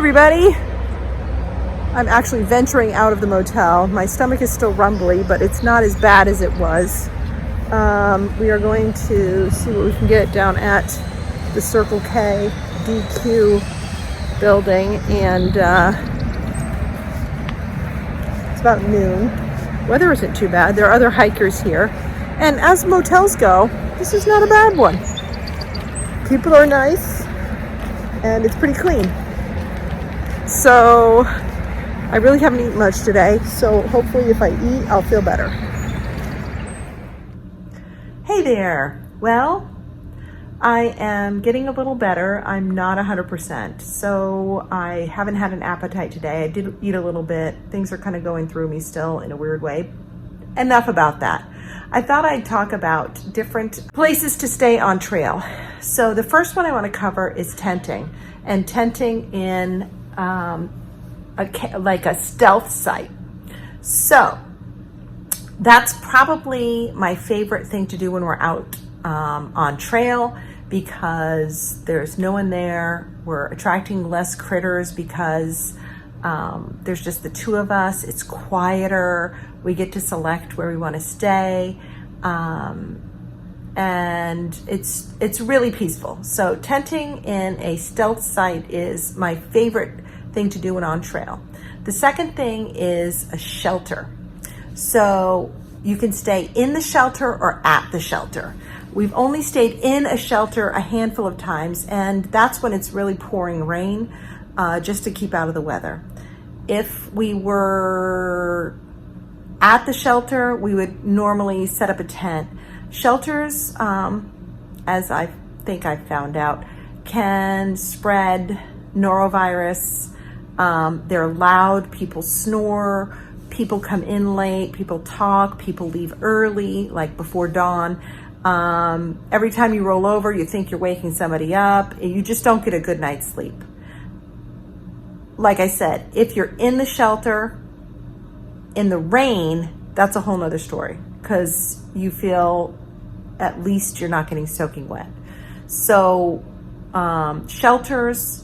everybody. I'm actually venturing out of the motel. My stomach is still rumbly, but it's not as bad as it was. We are going to see what we can get down at the Circle K DQ building, and it's about noon. Weather isn't too bad. There are other hikers here, and as motels go, this is not a bad one. People are nice, and it's pretty clean. So I really haven't eaten much today, so hopefully if I eat, I'll feel better. Hey there. Well, I am getting a little better. I'm not 100%, so I haven't had an appetite today. I did eat a little bit. Things are kind of going through me still in a weird way. Enough about that. I thought I'd talk about different places to stay on trail. So the first one I want to cover is tenting, and tenting in like a stealth site. So that's probably my favorite thing to do when we're out on trail, because there's no one there. We're attracting less critters because there's just the two of us. It's quieter. We get to select where we want to stay. And it's really peaceful. So tenting in a stealth site is my favorite thing to do when on trail. The second thing is a shelter. So you can stay in the shelter or at the shelter. We've only stayed in a shelter a handful of times, and that's when it's really pouring rain, just to keep out of the weather. If we were at the shelter, we would normally set up a tent. Shelters, as I think I've found out, can spread norovirus. They're loud, people snore, people come in late, people talk, people leave early, like before dawn. Every time you roll over, you think you're waking somebody up. You just don't get a good night's sleep. Like I said, if you're in the shelter in the rain, that's a whole nother story, because you feel at least you're not getting soaking wet. So shelters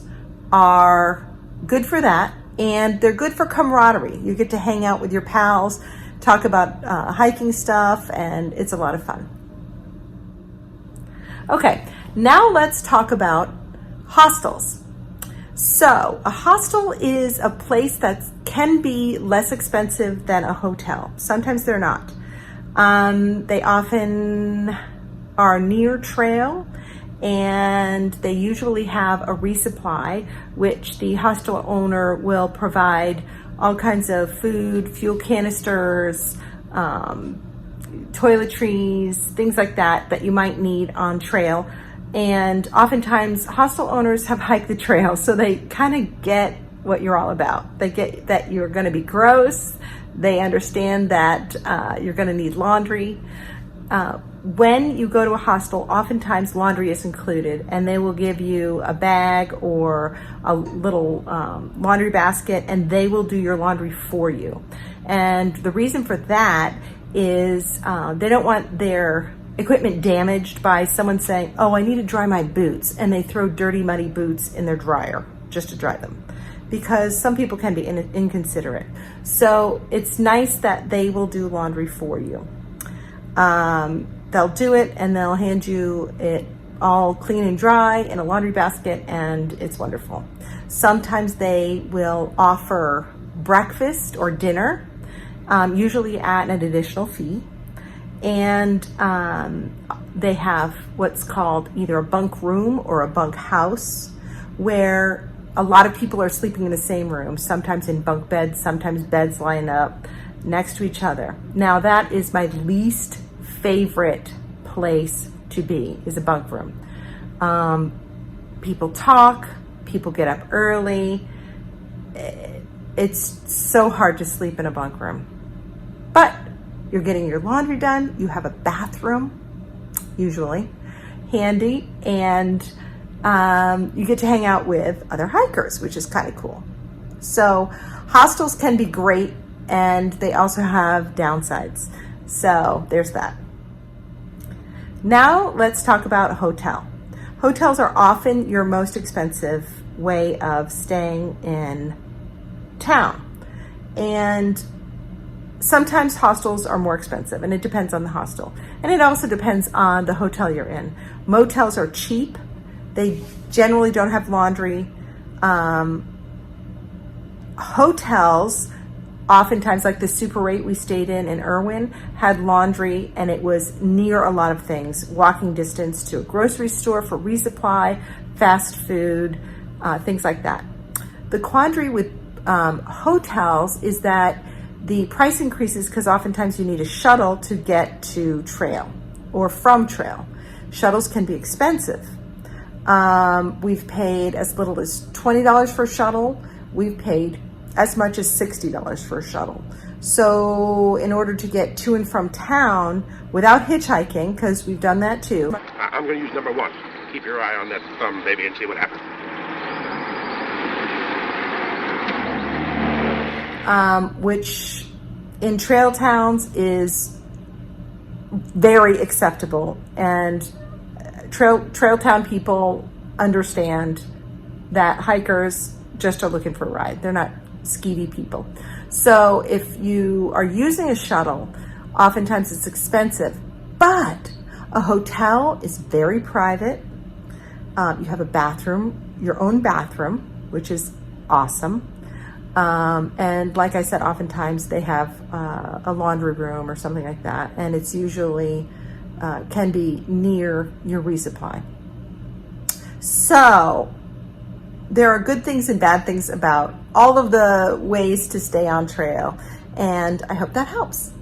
are good for that, and they're good for camaraderie. You get to hang out with your pals, talk about hiking stuff, and it's a lot of fun. Okay, now let's talk about hostels. So a hostel is a place that can be less expensive than a hotel. Sometimes they're not. They often are near trail, and they usually have a resupply, which the hostel owner will provide all kinds of food, fuel canisters, toiletries, things like that you might need on trail. And oftentimes hostel owners have hiked the trail, so they kind of get what you're all about. They get that you're going to be gross. They understand that you're going to need laundry. When you go to a hostel, oftentimes laundry is included, and they will give you a bag or a little laundry basket, and they will do your laundry for you. And the reason for that is they don't want their equipment damaged by someone saying, oh, I need to dry my boots, and they throw dirty, muddy boots in their dryer just to dry them, because some people can be inconsiderate. So it's nice that they will do laundry for you. They'll do it, and they'll hand you it all clean and dry in a laundry basket, and it's wonderful. Sometimes they will offer breakfast or dinner, usually at an additional fee. And they have what's called either a bunk room or a bunk house, where a lot of people are sleeping in the same room, sometimes in bunk beds, sometimes beds line up next to each other. Now that is my least favorite place to be, is a bunk room. People talk, people get up early. It's so hard to sleep in a bunk room. But you're getting your laundry done. You have a bathroom, usually, handy, and you get to hang out with other hikers, which is kind of cool. So hostels can be great, and they also have downsides. So there's that. Now let's talk about a hotel. Hotels are often your most expensive way of staying in town. And sometimes hostels are more expensive, and it depends on the hostel. And it also depends on the hotel you're in. Motels are cheap. They generally don't have laundry. Hotels, oftentimes, like the Super 8 we stayed in Irwin, had laundry, and it was near a lot of things. Walking distance to a grocery store for resupply, fast food, things like that. The quandary with hotels is that the price increases because oftentimes you need a shuttle to get to trail or from trail. Shuttles can be expensive. We've paid as little as $20 for a shuttle. We've paid as much as $60 for a shuttle. So in order to get to and from town without hitchhiking, because we've done that too. I'm going to use number 1. Keep your eye on that thumb, baby, and see what happens. Which in trail towns is very acceptable, and trail town people understand that hikers just are looking for a ride. They're not skeevy people. So if you are using a shuttle, oftentimes it's expensive, but a hotel is very private. You have a bathroom, your own bathroom, which is awesome. And like I said, oftentimes they have a laundry room or something like that, and it's usually can be near your resupply. So there are good things and bad things about all of the ways to stay on trail, and I hope that helps.